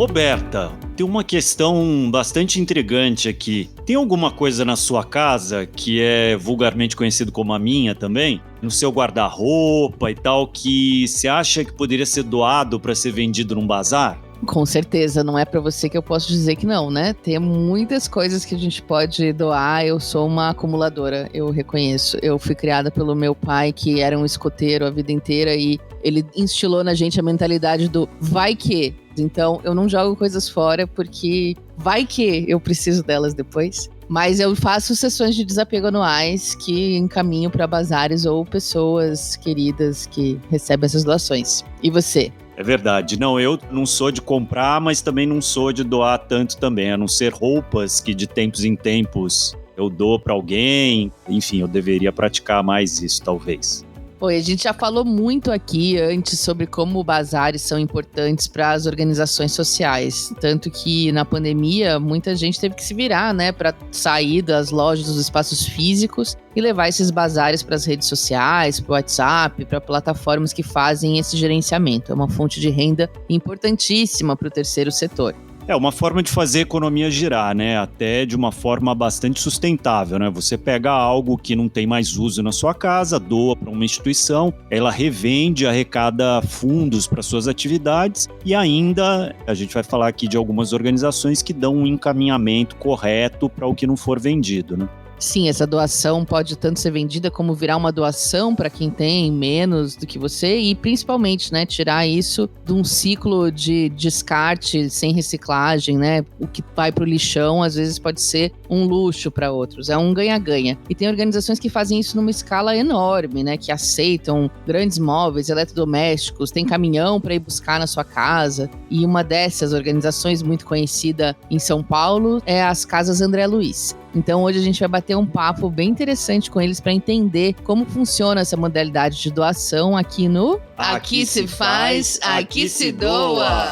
Roberta, tem uma questão bastante intrigante aqui. Tem alguma coisa na sua casa, que é vulgarmente conhecido como a minha também, no seu guarda-roupa e tal, que você acha que poderia ser doado para ser vendido num bazar? Com certeza, não é pra você que eu posso dizer que não, né? Tem muitas coisas que a gente pode doar. Eu sou uma acumuladora, eu reconheço. Eu fui criada pelo meu pai, que era um escoteiro a vida inteira, e ele instilou na gente a mentalidade do vai que. Então, eu não jogo coisas fora porque vai que eu preciso delas depois. Mas eu faço sessões de desapego anuais que encaminho para bazares ou pessoas queridas que recebem essas doações. E você? É verdade. Não, eu não sou de comprar, mas também não sou de doar tanto também, a não ser roupas que de tempos em tempos eu dou para alguém. Enfim, eu deveria praticar mais isso, talvez. Oi, a gente já falou muito aqui antes sobre como bazares são importantes para as organizações sociais. Tanto que na pandemia, muita gente teve que se virar, né, para sair das lojas, dos espaços físicos e levar esses bazares para as redes sociais, para o WhatsApp, para plataformas que fazem esse gerenciamento. É uma fonte de renda importantíssima para o terceiro setor. É uma forma de fazer a economia girar, né? Até de uma forma bastante sustentável, né? Você pega algo que não tem mais uso na sua casa, doa para uma instituição, ela revende, arrecada fundos para suas atividades e ainda a gente vai falar aqui de algumas organizações que dão um encaminhamento correto para o que não for vendido, né? Sim, essa doação pode tanto ser vendida como virar uma doação para quem tem menos do que você e principalmente, né, tirar isso de um ciclo de descarte sem reciclagem, né? O que vai para o lixão às vezes pode ser um luxo para outros, é um ganha-ganha. E tem organizações que fazem isso numa escala enorme, né, que aceitam grandes móveis, eletrodomésticos, tem caminhão para ir buscar na sua casa. E uma dessas organizações muito conhecida em São Paulo é as Casas André Luiz. Então hoje a gente vai bater um papo bem interessante com eles para entender como funciona essa modalidade de doação aqui no Aqui se faz, aqui se doa.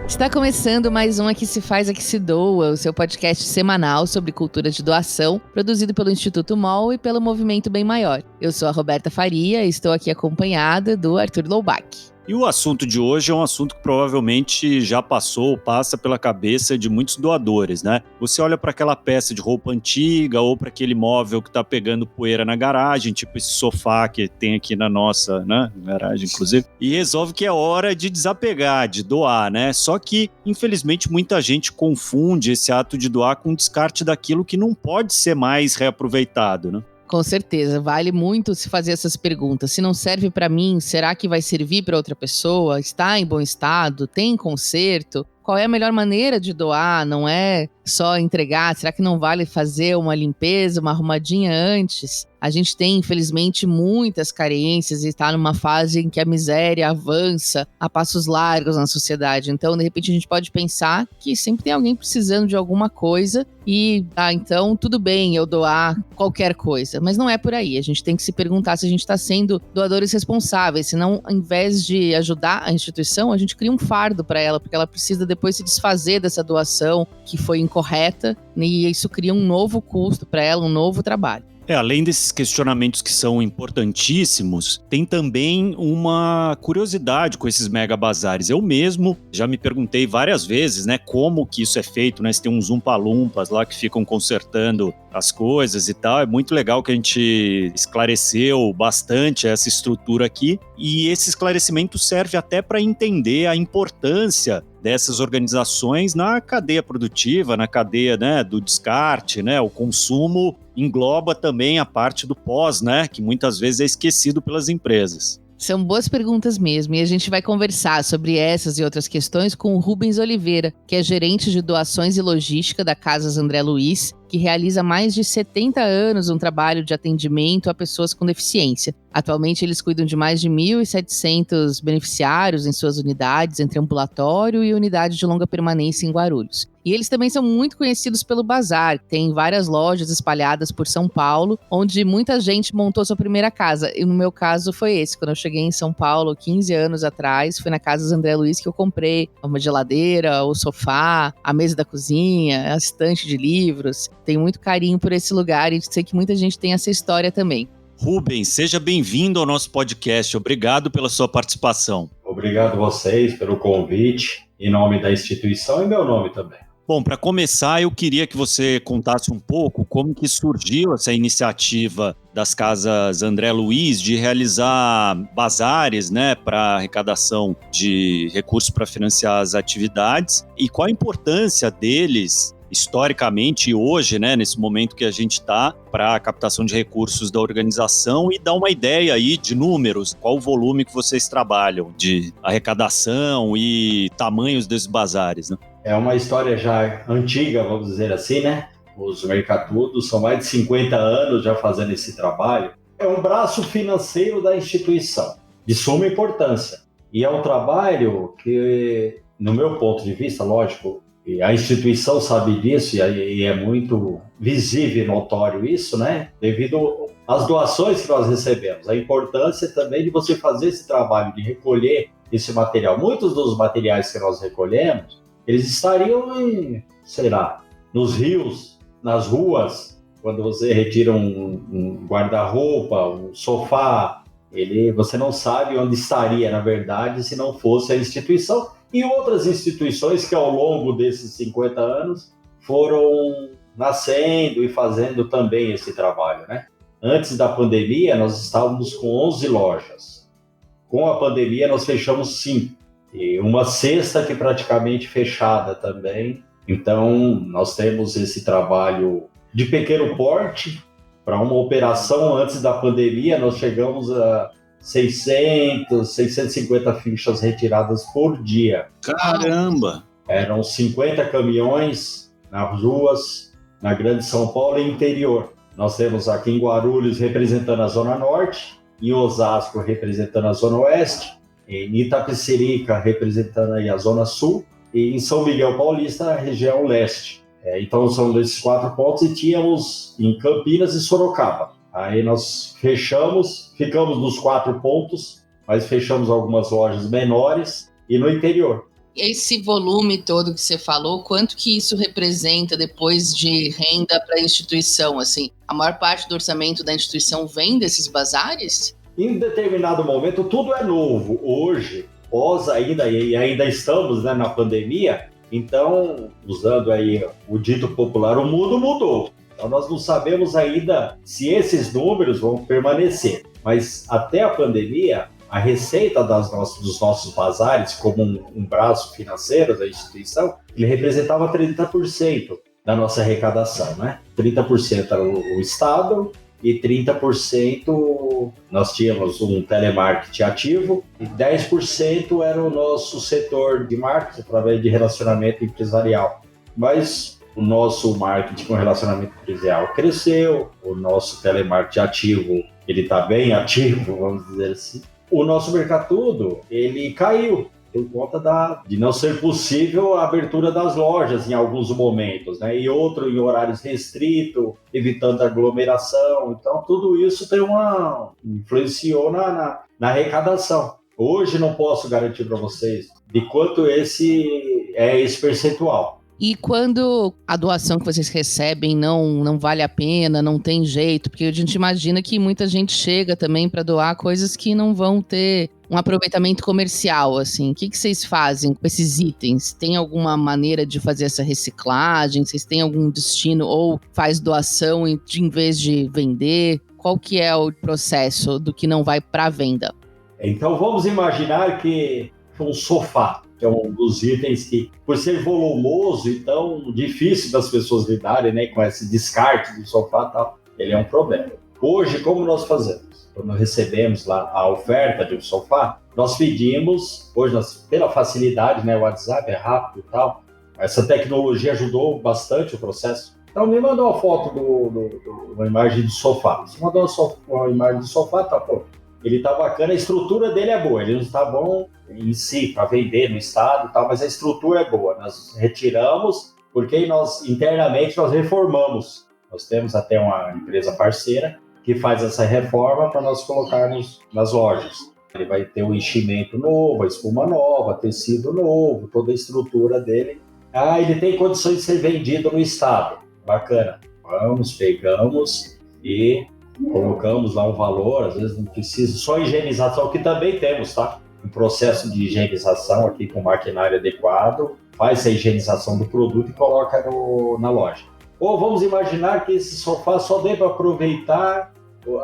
Está começando mais um Aqui se faz, aqui se doa, o seu podcast semanal sobre cultura de doação, produzido pelo Instituto MOL e pelo Movimento Bem Maior. Eu sou a Roberta Faria e estou aqui acompanhada do Arthur Loubach. E o assunto de hoje é um assunto que provavelmente já passou ou passa pela cabeça de muitos doadores, né? Você olha para aquela peça de roupa antiga ou para aquele móvel que está pegando poeira na garagem, tipo esse sofá que tem aqui na nossa, né, garagem, inclusive, e resolve que é hora de desapegar, de doar, né? Só que, infelizmente, muita gente confunde esse ato de doar com o descarte daquilo que não pode ser mais reaproveitado, né? Com certeza, vale muito se fazer essas perguntas. Se não serve para mim, será que vai servir para outra pessoa? Está em bom estado? Tem conserto? Qual é a melhor maneira de doar? Não é só entregar? Será que não vale fazer uma limpeza, uma arrumadinha antes? A gente tem, infelizmente, muitas carências e está numa fase em que a miséria avança a passos largos na sociedade. Então, de repente, a gente pode pensar que sempre tem alguém precisando de alguma coisa e, então, tudo bem eu doar qualquer coisa. Mas não é por aí. A gente tem que se perguntar se a gente está sendo doadores responsáveis. Senão, ao invés de ajudar a instituição, a gente cria um fardo para ela, porque ela precisa depois se desfazer dessa doação que foi incorreta e isso cria um novo custo para ela, um novo trabalho. Além desses questionamentos que são importantíssimos, tem também uma curiosidade com esses mega bazares. Eu mesmo já me perguntei várias vezes, né, como que isso é feito, né? Se tem uns umpa-lumpas lá que ficam consertando as coisas e tal. É muito legal que a gente esclareceu bastante essa estrutura aqui. E esse esclarecimento serve até para entender a importância dessas organizações na cadeia produtiva, na cadeia, né, do descarte, né? O consumo engloba também a parte do pós, né, que muitas vezes é esquecido pelas empresas. São boas perguntas mesmo, e a gente vai conversar sobre essas e outras questões com o Rubens Oliveira, que é gerente de doações e logística da Casas André Luiz, que realiza há mais de 70 anos um trabalho de atendimento a pessoas com deficiência. Atualmente, eles cuidam de mais de 1.700 beneficiários em suas unidades, entre ambulatório e unidade de longa permanência em Guarulhos. E eles também são muito conhecidos pelo Bazar. Tem várias lojas espalhadas por São Paulo, onde muita gente montou sua primeira casa. E no meu caso foi esse. Quando eu cheguei em São Paulo, 15 anos atrás, foi na Casas André Luiz que eu comprei uma geladeira, o sofá, a mesa da cozinha, a estante de livros. Tenho muito carinho por esse lugar e sei que muita gente tem essa história também. Rubens, seja bem-vindo ao nosso podcast. Obrigado pela sua participação. Obrigado a vocês pelo convite, em nome da instituição e meu nome também. Bom, para começar, eu queria que você contasse um pouco como que surgiu essa iniciativa das Casas André Luiz de realizar bazares, né, para arrecadação de recursos para financiar as atividades e qual a importância deles historicamente e hoje, né, nesse momento que a gente está, para a captação de recursos da organização e dar uma ideia aí de números, qual o volume que vocês trabalham de arrecadação e tamanhos desses bazares, né? É uma história já antiga, vamos dizer assim, né? Os Mercatudos são mais de 50 anos já fazendo esse trabalho. É um braço financeiro da instituição, de suma importância. E é um trabalho que, no meu ponto de vista, lógico, e a instituição sabe disso e é muito visível e notório isso, né? Devido às doações que nós recebemos. A importância também de você fazer esse trabalho de recolher esse material. Muitos dos materiais que nós recolhemos, eles estariam nos rios, nas ruas, quando você retira um guarda-roupa, um sofá, você não sabe onde estaria, na verdade, se não fosse a instituição. E outras instituições que ao longo desses 50 anos foram nascendo e fazendo também esse trabalho, né? Antes da pandemia, nós estávamos com 11 lojas. Com a pandemia, nós fechamos 5. E uma sexta que praticamente fechada também. Então, nós temos esse trabalho de pequeno porte. Para uma operação antes da pandemia, nós chegamos a 650 fichas retiradas por dia. Caramba! Eram 50 caminhões nas ruas, na Grande São Paulo e interior. Nós temos aqui em Guarulhos representando a Zona Norte, em Osasco representando a Zona Oeste, em Itapecerica representando aí a Zona Sul e em São Miguel Paulista a região Leste. Então são esses 4 pontos e tínhamos em Campinas e Sorocaba. Aí nós ficamos nos 4 pontos, mas fechamos algumas lojas menores e no interior. Esse volume todo que você falou, quanto que isso representa depois de renda para a instituição? Assim, a maior parte do orçamento da instituição vem desses bazares? Em determinado momento, tudo é novo. Hoje, ainda estamos, né, na pandemia, então, usando aí o dito popular, o mundo mudou. Então, nós não sabemos ainda se esses números vão permanecer. Mas até a pandemia, a receita dos nossos bazares, como um braço financeiro da instituição, ele representava 30% da nossa arrecadação, né? 30% era o Estado e 30% nós tínhamos um telemarketing ativo e 10% era o nosso setor de marketing através de relacionamento empresarial. Mas o nosso marketing com relacionamento empresarial cresceu, o nosso telemarketing ativo, ele está bem ativo, vamos dizer assim. O nosso Mercatudo, ele caiu por conta de não ser possível a abertura das lojas em alguns momentos, né? E outro em horários restritos, evitando aglomeração. Então, tudo isso influenciou na arrecadação. Hoje não posso garantir para vocês de quanto esse percentual. E quando a doação que vocês recebem não vale a pena, não tem jeito, porque a gente imagina que muita gente chega também para doar coisas que não vão ter um aproveitamento comercial, assim. O que vocês fazem com esses itens? Tem alguma maneira de fazer essa reciclagem? Vocês têm algum destino ou faz doação em vez de vender? Qual que é o processo do que não vai para venda? Então vamos imaginar que foi um sofá, que é um dos itens que, por ser volumoso e tão difícil das pessoas lidarem, né, com esse descarte do sofá e tal, ele é um problema. Hoje, como nós fazemos? Quando recebemos lá a oferta de um sofá, nós pedimos, hoje pela facilidade, né, o WhatsApp é rápido e tal, essa tecnologia ajudou bastante o processo. Então me mandou uma foto uma imagem do sofá. Você mandou uma imagem do sofá, tá, pô, ele tá bacana, a estrutura dele é boa, ele não está bom em si para vender no estado e tal, mas a estrutura é boa. Nós retiramos porque internamente nós reformamos. Nós temos até uma empresa parceira que faz essa reforma para nós colocarmos nas lojas. Ele vai ter um enchimento novo, a espuma nova, tecido novo, toda a estrutura dele. Ele tem condições de ser vendido no estado. Bacana. Pegamos e colocamos lá um valor, às vezes não precisa, só higienização, que também temos, tá? Um processo de higienização aqui com maquinário adequado, faz a higienização do produto e coloca na loja. Ou vamos imaginar que esse sofá só dê para aproveitar,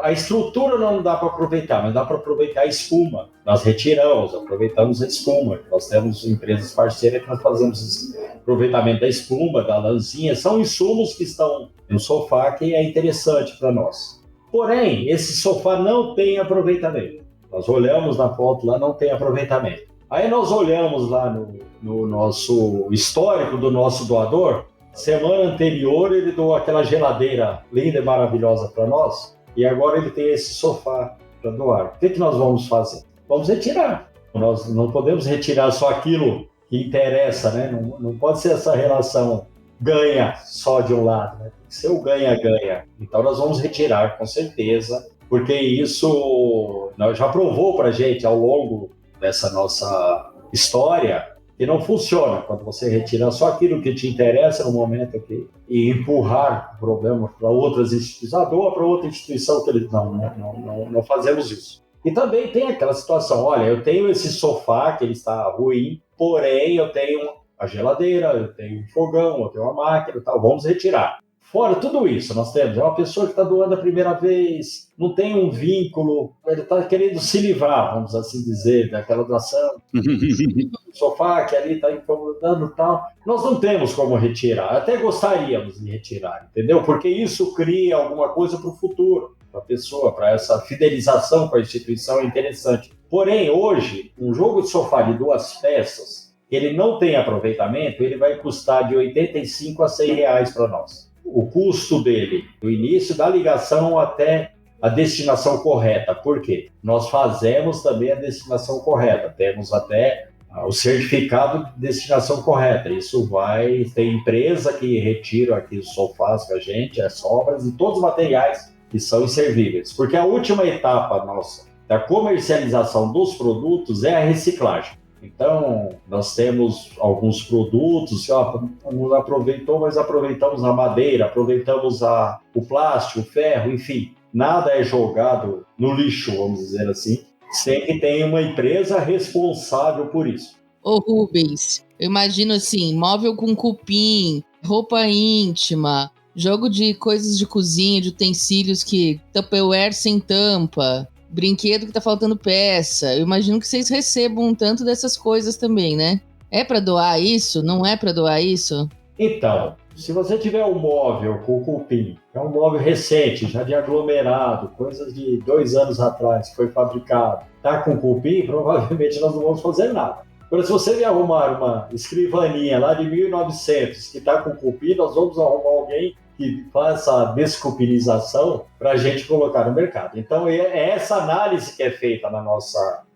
a estrutura não dá para aproveitar, mas dá para aproveitar a espuma. Nós retiramos, aproveitamos a espuma. Nós temos empresas parceiras que nós fazemos aproveitamento da espuma, da lãzinha. São insumos que estão no sofá que é interessante para nós. Porém, esse sofá não tem aproveitamento. Nós olhamos na foto lá, não tem aproveitamento. Aí nós olhamos lá no nosso histórico do nosso doador. Semana anterior ele doou aquela geladeira linda e maravilhosa para nós. E agora ele tem esse sofá para doar. O que nós vamos fazer? Vamos retirar. Nós não podemos retirar só aquilo que interessa, né? Não pode ser essa relação ganha só de um lado, né? Tem que ser o ganha-ganha. Então nós vamos retirar, com certeza, porque isso já provou para a gente ao longo dessa nossa história que não funciona quando você retira só aquilo que te interessa no momento aqui e empurrar o problema para outras instituições, doa para outra instituição que eles não fazemos isso. E também tem aquela situação, olha, eu tenho esse sofá que ele está ruim, porém eu tenho a geladeira, eu tenho um fogão, eu tenho uma máquina e tal, vamos retirar. Fora tudo isso, nós temos uma pessoa que está doando a primeira vez, não tem um vínculo, ele está querendo se livrar, vamos assim dizer, daquela doação. O sofá que ali está incomodando e tal. Nós não temos como retirar, até gostaríamos de retirar, entendeu? Porque isso cria alguma coisa para o futuro, para a pessoa, para essa fidelização com a instituição é interessante. Porém, hoje, um jogo de sofá de 2 peças, ele não tem aproveitamento, ele vai custar de R$85 a R$100 para nós. O custo dele, do início da ligação até a destinação correta. Por quê? Nós fazemos também a destinação correta. Temos até o certificado de destinação correta. Isso vai... Tem empresa que retira aqui os sofás com a gente, as sobras e todos os materiais que são inservíveis. Porque a última etapa nossa da comercialização dos produtos é a reciclagem. Então, nós temos alguns produtos, não aproveitou, mas aproveitamos a madeira, aproveitamos o plástico, o ferro, enfim. Nada é jogado no lixo, vamos dizer assim, sem que tenha uma empresa responsável por isso. Ô Rubens, eu imagino assim, móvel com cupim, roupa íntima, jogo de coisas de cozinha, de utensílios Tupperware sem tampa, brinquedo que tá faltando peça. Eu imagino que vocês recebam um tanto dessas coisas também, né? É para doar isso? Não é para doar isso? Então, se você tiver um móvel com cupim, é um móvel recente, já de aglomerado, coisas de 2 anos atrás, que foi fabricado, tá com cupim, provavelmente nós não vamos fazer nada. Agora, se você me arrumar uma escrivaninha lá de 1900 que tá com cupim, nós vamos arrumar alguém que faz essa descupinização para a gente colocar no mercado. Então, é essa análise que é feita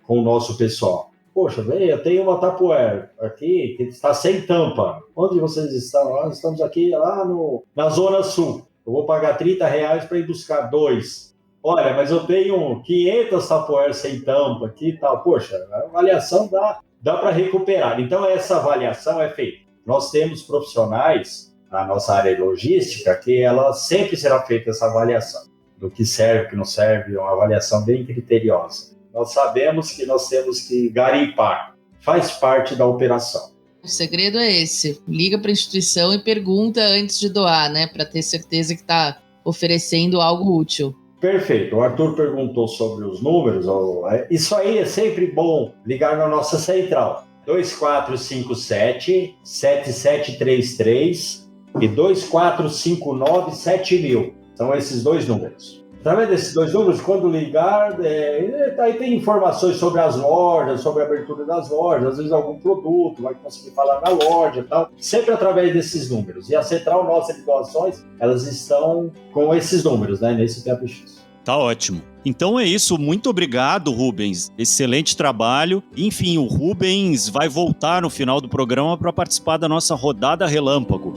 com o nosso pessoal. Poxa, eu tenho uma Tupperware aqui que está sem tampa. Onde vocês estão? Nós estamos aqui lá na Zona Sul. Eu vou pagar R$30 para ir buscar 2. Olha, mas eu tenho 500 Tupperware sem tampa aqui e tal. Poxa, a avaliação dá para recuperar. Então, essa avaliação é feita. Nós temos profissionais na nossa área logística, que ela sempre será feita essa avaliação do que serve, o que não serve, uma avaliação bem criteriosa. Nós sabemos que nós temos que garimpar, faz parte da operação. O segredo é esse, liga para a instituição e pergunta antes de doar, né, para ter certeza que está oferecendo algo útil. Perfeito, o Arthur perguntou sobre os números, isso aí é sempre bom ligar na nossa central, 2457-7733 e 2459-7000, são esses 2 números. Através desses 2 números, quando ligar, aí tem informações sobre as lojas, sobre a abertura das lojas, às vezes algum produto, vai conseguir falar na loja e tal, sempre através desses números. E a central nossa de doações, elas estão com esses números, né, nesse tempo X. Tá ótimo. Então é isso, muito obrigado, Rubens. Excelente trabalho. Enfim, o Rubens vai voltar no final do programa para participar da nossa rodada relâmpago.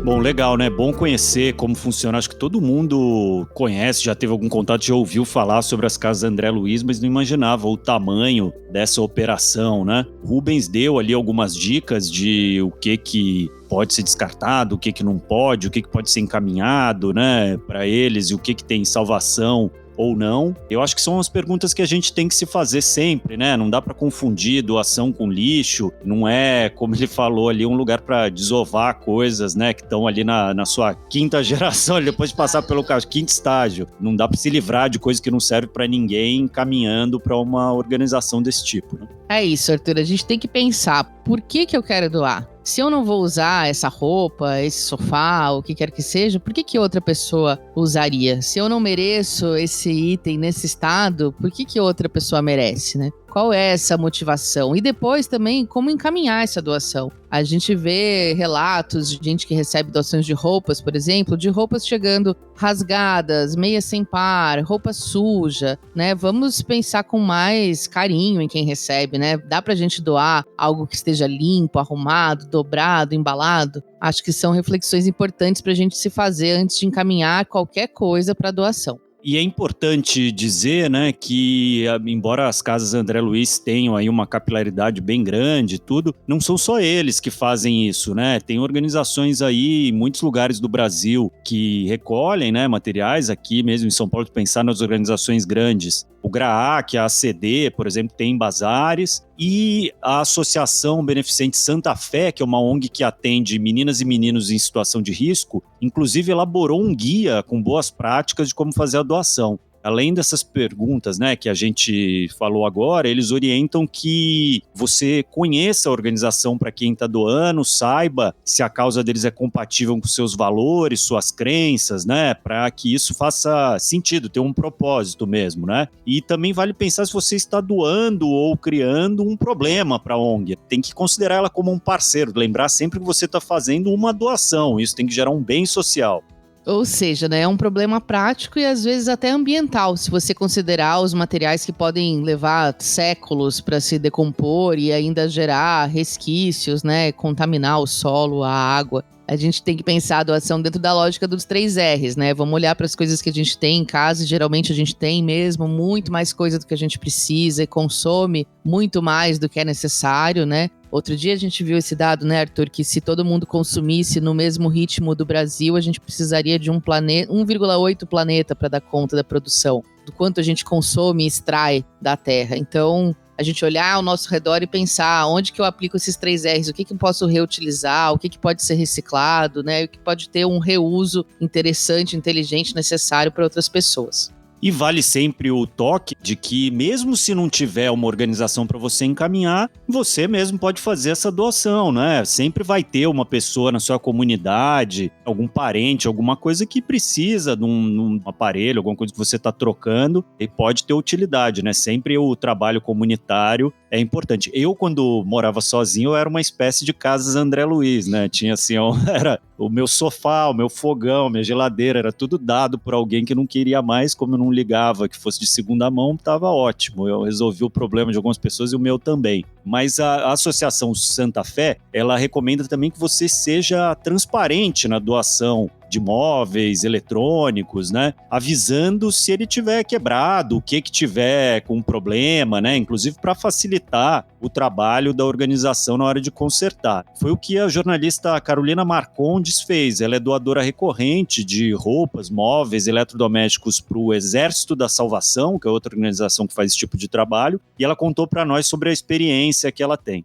Bom, legal, né? Bom conhecer como funciona. Acho que todo mundo conhece, já teve algum contato, já ouviu falar sobre as casas André Luiz, mas não imaginava o tamanho dessa operação, né? Rubens deu ali algumas dicas de o que pode ser descartado, o que não pode, o que pode ser encaminhado, né, para eles e o que tem salvação ou não. Eu acho que são as perguntas que a gente tem que se fazer sempre, né? Não dá para confundir doação com lixo, não é, como ele falou ali, um lugar para desovar coisas, né, que estão ali na sua quinta geração, depois de passar pelo quinto estágio. Não dá para se livrar de coisas que não servem para ninguém caminhando para uma organização desse tipo, né? É isso, Arthur, a gente tem que pensar, por que eu quero doar? Se eu não vou usar essa roupa, esse sofá, o que quer que seja, por que outra pessoa usaria? Se eu não mereço esse item nesse estado, por que outra pessoa merece, né? Qual é essa motivação? E depois também, como encaminhar essa doação? A gente vê relatos de gente que recebe doações de roupas, por exemplo, de roupas chegando rasgadas, meia sem par, roupa suja, né? Vamos pensar com mais carinho em quem recebe, né? Dá pra gente doar algo que esteja limpo, arrumado, dobrado, embalado? Acho que são reflexões importantes pra gente se fazer antes de encaminhar qualquer coisa para doação. E é importante dizer, né, que embora as casas André Luiz tenham aí uma capilaridade bem grande e tudo, não são só eles que fazem isso, né? Tem organizações aí em muitos lugares do Brasil que recolhem, né, materiais aqui mesmo em São Paulo, pensar nas organizações grandes. O GRAAC, a ACD, por exemplo, tem bazares, e a Associação Beneficente Santa Fé, que é uma ONG que atende meninas e meninos em situação de risco, inclusive elaborou um guia com boas práticas de como fazer a doação. Além dessas perguntas, né, que a gente falou agora, eles orientam que você conheça a organização para quem está doando, saiba se a causa deles é compatível com seus valores, suas crenças, né, para que isso faça sentido, ter um propósito mesmo, né? E também vale pensar se você está doando ou criando um problema para a ONG. Tem que considerar ela como um parceiro, lembrar sempre que você está fazendo uma doação, isso tem que gerar um bem social. Ou seja, né, é um problema prático e às vezes até ambiental, se você considerar os materiais que podem levar séculos para se decompor e ainda gerar resquícios, né, contaminar o solo, a água. A gente tem que pensar a doação dentro da lógica dos 3 R's, né? Vamos olhar para as coisas que a gente tem em casa, e geralmente a gente tem mesmo muito mais coisa do que a gente precisa e consome muito mais do que é necessário, né? Outro dia a gente viu esse dado, né, Arthur, que se todo mundo consumisse no mesmo ritmo do Brasil, a gente precisaria de 1,8 planeta para dar conta da produção, do quanto a gente consome e extrai da Terra. Então, a gente olhar ao nosso redor e pensar onde que eu aplico esses 3 R's, o que eu posso reutilizar, o que pode ser reciclado, né, o que pode ter um reuso interessante, inteligente, necessário para outras pessoas. E vale sempre o toque de que, mesmo se não tiver uma organização para você encaminhar, você mesmo pode fazer essa doação, né? Sempre vai ter uma pessoa na sua comunidade, algum parente, alguma coisa que precisa de um aparelho, alguma coisa que você está trocando e pode ter utilidade, né? Sempre o trabalho comunitário é importante. Eu, quando morava sozinho, eu era uma espécie de casas André Luiz, né? Tinha assim, era o meu sofá, o meu fogão, minha geladeira, era tudo dado por alguém que não queria mais, como eu não ligava que fosse de segunda mão, estava ótimo. Eu resolvi o problema de algumas pessoas e o meu também. Mas a Associação Santa Fé, ela recomenda também que você seja transparente na doação de móveis, eletrônicos, né? Avisando se ele tiver quebrado, o que tiver com problema, né? Inclusive para facilitar o trabalho da organização na hora de consertar. Foi o que a jornalista Carolina Marcondes fez. Ela é doadora recorrente de roupas, móveis, eletrodomésticos para o Exército da Salvação, que é outra organização que faz esse tipo de trabalho, e ela contou para nós sobre a experiência que ela tem.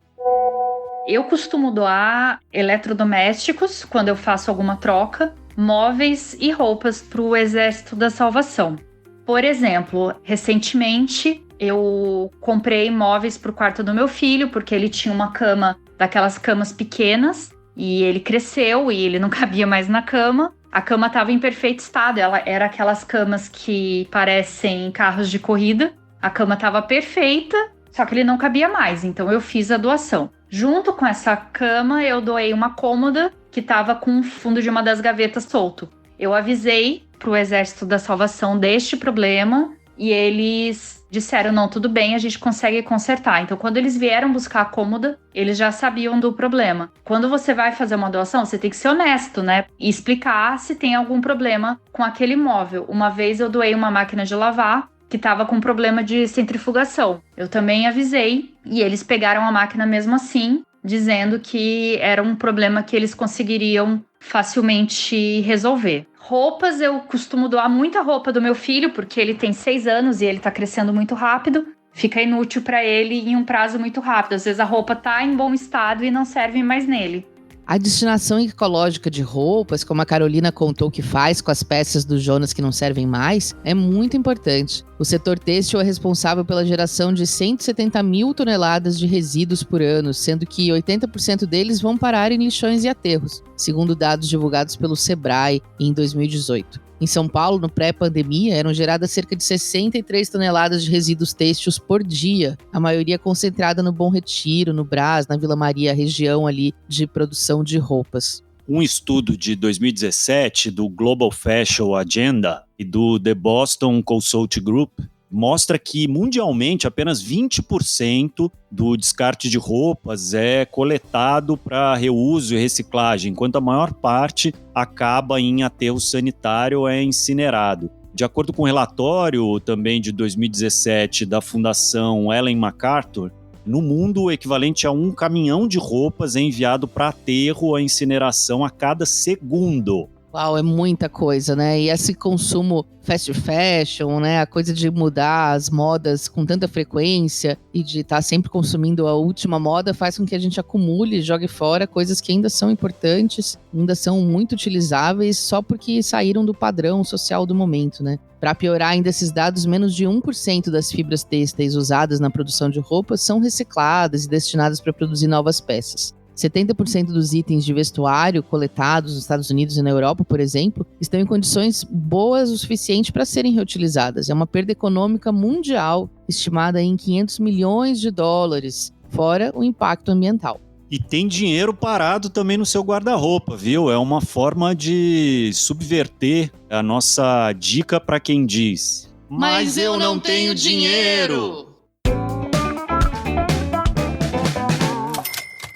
Eu costumo doar eletrodomésticos quando eu faço alguma troca, móveis e roupas para o Exército da Salvação. Por exemplo, recentemente eu comprei móveis para o quarto do meu filho, porque ele tinha uma cama, daquelas camas pequenas, e ele cresceu e ele não cabia mais na cama. A cama estava em perfeito estado, ela era aquelas camas que parecem carros de corrida. A cama estava perfeita, só que ele não cabia mais, então eu fiz a doação. Junto com essa cama, eu doei uma cômoda que estava com o fundo de uma das gavetas solto. Eu avisei para o Exército da Salvação deste problema e eles disseram, não, tudo bem, a gente consegue consertar. Então, quando eles vieram buscar a cômoda, eles já sabiam do problema. Quando você vai fazer uma doação, você tem que ser honesto, né? E explicar se tem algum problema com aquele móvel. Uma vez eu doei uma máquina de lavar que estava com problema de centrifugação. Eu também avisei e eles pegaram a máquina mesmo assim, dizendo que era um problema que eles conseguiriam facilmente resolver. Roupas, eu costumo doar muita roupa do meu filho, porque ele tem 6 anos e ele tá crescendo muito rápido. Fica inútil para ele em um prazo muito rápido. Às vezes a roupa tá em bom estado e não serve mais nele. A destinação ecológica de roupas, como a Carolina contou que faz com as peças do Jonas que não servem mais, é muito importante. O setor têxtil é responsável pela geração de 170 mil toneladas de resíduos por ano, sendo que 80% deles vão parar em lixões e aterros, segundo dados divulgados pelo Sebrae em 2018. Em São Paulo, no pré-pandemia, eram geradas cerca de 63 toneladas de resíduos têxteis por dia, a maioria concentrada no Bom Retiro, no Brás, na Vila Maria, região ali de produção de roupas. Um estudo de 2017 do Global Fashion Agenda e do The Boston Consult Group mostra que, mundialmente, apenas 20% do descarte de roupas é coletado para reuso e reciclagem, enquanto a maior parte acaba em aterro sanitário ou é incinerado. De acordo com um relatório também de 2017 da Fundação Ellen MacArthur, no mundo, o equivalente a 1 caminhão de roupas é enviado para aterro ou incineração a cada segundo. Uau, é muita coisa, né? E esse consumo fast fashion, né? A coisa de mudar as modas com tanta frequência e de estar sempre consumindo a última moda faz com que a gente acumule e jogue fora coisas que ainda são importantes, ainda são muito utilizáveis só porque saíram do padrão social do momento, né? Para piorar ainda esses dados, menos de 1% das fibras têxteis usadas na produção de roupas são recicladas e destinadas para produzir novas peças. 70% dos itens de vestuário coletados nos Estados Unidos e na Europa, por exemplo, estão em condições boas o suficiente para serem reutilizadas. É uma perda econômica mundial, estimada em 500 milhões de dólares, fora o impacto ambiental. E tem dinheiro parado também no seu guarda-roupa, viu? É uma forma de subverter a nossa dica para quem diz: "Mas eu não tenho dinheiro!"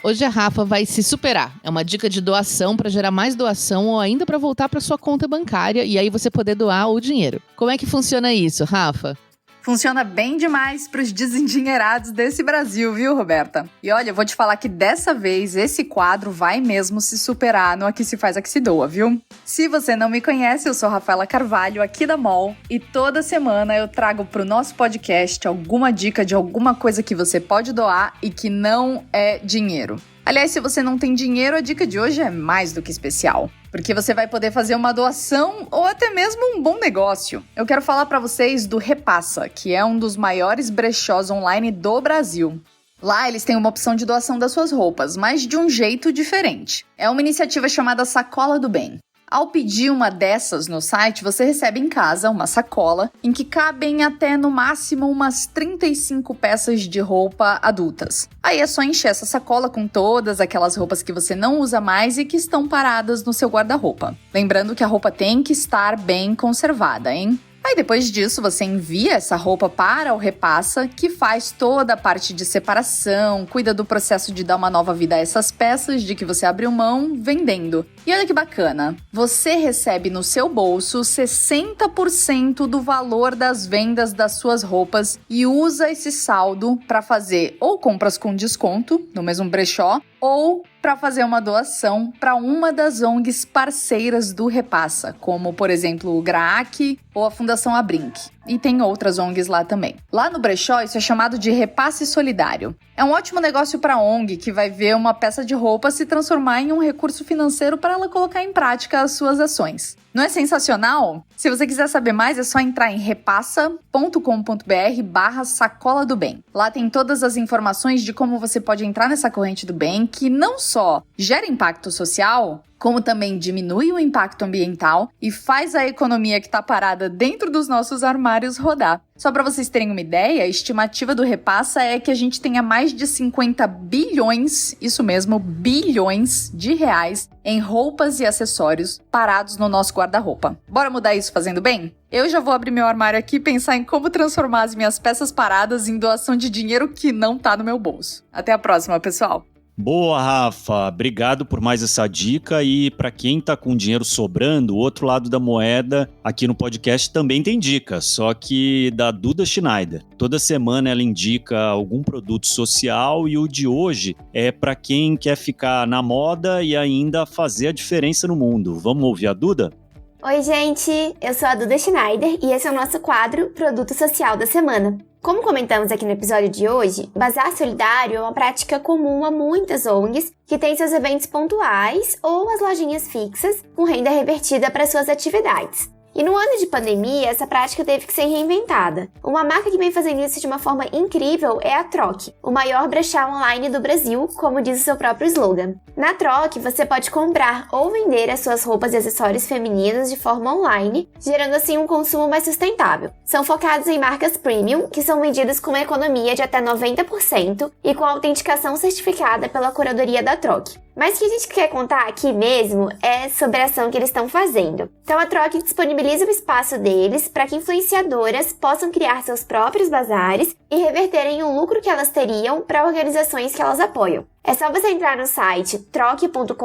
Hoje a Rafa vai se superar. É uma dica de doação para gerar mais doação ou ainda para voltar para sua conta bancária e aí você poder doar o dinheiro. Como é que funciona isso, Rafa? Funciona bem demais para os desendinheirados desse Brasil, viu, Roberta? E olha, eu vou te falar que dessa vez esse quadro vai mesmo se superar no Aqui Se Faz, Aqui Se Doa, viu? Se você não me conhece, eu sou Rafaela Carvalho, aqui da MOL, e toda semana eu trago pro nosso podcast alguma dica de alguma coisa que você pode doar e que não é dinheiro. Aliás, se você não tem dinheiro, a dica de hoje é mais do que especial, porque você vai poder fazer uma doação ou até mesmo um bom negócio. Eu quero falar para vocês do Repassa, que é um dos maiores brechós online do Brasil. Lá eles têm uma opção de doação das suas roupas, mas de um jeito diferente. É uma iniciativa chamada Sacola do Bem. Ao pedir uma dessas no site, você recebe em casa uma sacola em que cabem até no máximo umas 35 peças de roupa adultas. Aí é só encher essa sacola com todas aquelas roupas que você não usa mais e que estão paradas no seu guarda-roupa. Lembrando que a roupa tem que estar bem conservada, hein? Aí depois disso você envia essa roupa para o Repassa, que faz toda a parte de separação, cuida do processo de dar uma nova vida a essas peças de que você abriu mão vendendo. E olha que bacana, você recebe no seu bolso 60% do valor das vendas das suas roupas e usa esse saldo para fazer ou compras com desconto no mesmo brechó ou para fazer uma doação para uma das ONGs parceiras do Repassa, como, por exemplo, o GRAAC ou a Fundação Abrinq. E tem outras ONGs lá também. Lá no brechó, isso é chamado de repasse solidário. É um ótimo negócio para a ONG que vai ver uma peça de roupa se transformar em um recurso financeiro para ela colocar em prática as suas ações. Não é sensacional? Se você quiser saber mais, é só entrar em repassa.com.br/sacola do bem. Lá tem todas as informações de como você pode entrar nessa corrente do bem, que não só gera impacto social, como também diminui o impacto ambiental e faz a economia que está parada dentro dos nossos armários rodar. Só para vocês terem uma ideia, a estimativa do Repassa é que a gente tenha mais de 50 bilhões, isso mesmo, bilhões de reais em roupas e acessórios parados no nosso guarda-roupa. Bora mudar isso fazendo bem? Eu já vou abrir meu armário aqui e pensar em como transformar as minhas peças paradas em doação de dinheiro que não tá no meu bolso. Até a próxima, pessoal! Boa, Rafa. Obrigado por mais essa dica. E para quem tá com dinheiro sobrando, o outro lado da moeda, aqui no podcast também tem dica, só que da Duda Schneider. Toda semana ela indica algum produto social e o de hoje é para quem quer ficar na moda e ainda fazer a diferença no mundo. Vamos ouvir a Duda? Oi, gente! Eu sou a Duda Schneider e esse é o nosso quadro Produto Social da Semana. Como comentamos aqui no episódio de hoje, bazar solidário é uma prática comum a muitas ONGs que têm seus eventos pontuais ou as lojinhas fixas com renda revertida para suas atividades. E no ano de pandemia, essa prática teve que ser reinventada. Uma marca que vem fazendo isso de uma forma incrível é a Troc, o maior brechó online do Brasil, como diz o seu próprio slogan. Na Troc, você pode comprar ou vender as suas roupas e acessórios femininos de forma online, gerando assim um consumo mais sustentável. São focados em marcas premium, que são vendidas com uma economia de até 90% e com autenticação certificada pela curadoria da Troc. Mas o que a gente quer contar aqui mesmo é sobre a ação que eles estão fazendo. Então a Troc disponibiliza o espaço deles para que influenciadoras possam criar seus próprios bazares e reverterem o lucro que elas teriam para organizações que elas apoiam. É só você entrar no site troc.com.br,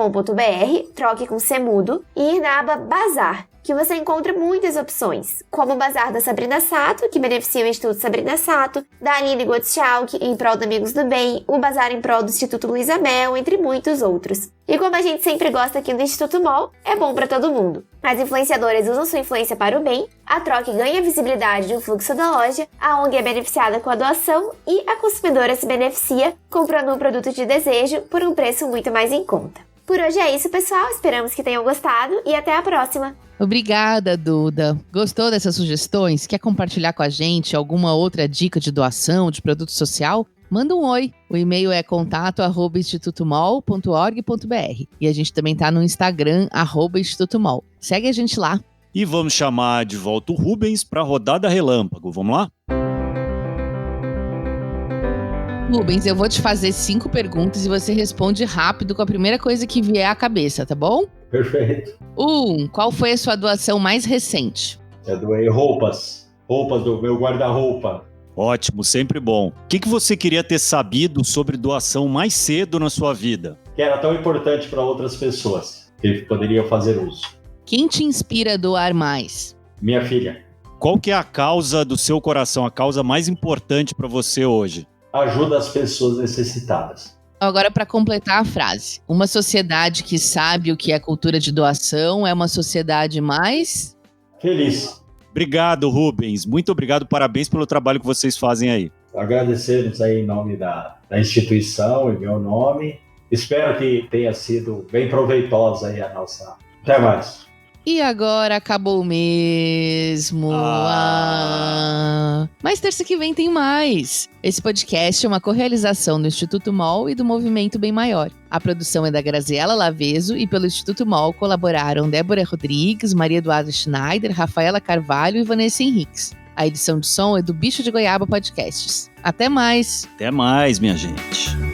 troc com C mudo, e ir na aba Bazar, que você encontra muitas opções, como o Bazar da Sabrina Sato, que beneficia o Instituto Sabrina Sato, da Aline Gottschalk, em prol do Amigos do Bem, o Bazar em prol do Instituto Luísa Mel, entre muitos outros. E como a gente sempre gosta aqui do Instituto MOL, é bom para todo mundo. As influenciadoras usam sua influência para o bem, a Troc ganha visibilidade no fluxo da loja, a ONG é beneficiada com a doação e a consumidora se beneficia comprando um produto de desejo por um preço muito mais em conta. Por hoje é isso, pessoal. Esperamos que tenham gostado e até a próxima. Obrigada, Duda. Gostou dessas sugestões? Quer compartilhar com a gente alguma outra dica de doação, de produto social? Manda um oi. O e-mail é contato@institutomol.org.br. E a gente também tá no Instagram, @institutomol. Segue a gente lá. E vamos chamar de volta o Rubens para a rodada relâmpago. Vamos lá? Rubens, eu vou te fazer 5 perguntas e você responde rápido com a primeira coisa que vier à cabeça, tá bom? Perfeito. 1. Qual foi a sua doação mais recente? Eu doei roupas do meu guarda-roupa. Ótimo, sempre bom. O que você queria ter sabido sobre doação mais cedo na sua vida? Que era tão importante para outras pessoas, que poderiam fazer uso. Quem te inspira a doar mais? Minha filha. Qual que é a causa do seu coração, a causa mais importante para você hoje? Ajuda as pessoas necessitadas. Agora, para completar a frase. Uma sociedade que sabe o que é cultura de doação é uma sociedade mais... Feliz. Obrigado, Rubens. Muito obrigado, parabéns pelo trabalho que vocês fazem aí. Agradecemos aí em nome da instituição, em meu nome. Espero que tenha sido bem proveitosa aí a nossa... Até mais. E agora acabou mesmo. Mas terça que vem tem mais. Esse podcast é uma correalização do Instituto MOL e do Movimento Bem Maior. A produção é da Graziela Laveso e pelo Instituto MOL colaboraram Débora Rodrigues, Maria Eduarda Schneider, Rafaela Carvalho e Vanessa Henriques. A edição de som é do Bicho de Goiaba Podcasts. Até mais! Até mais, minha gente.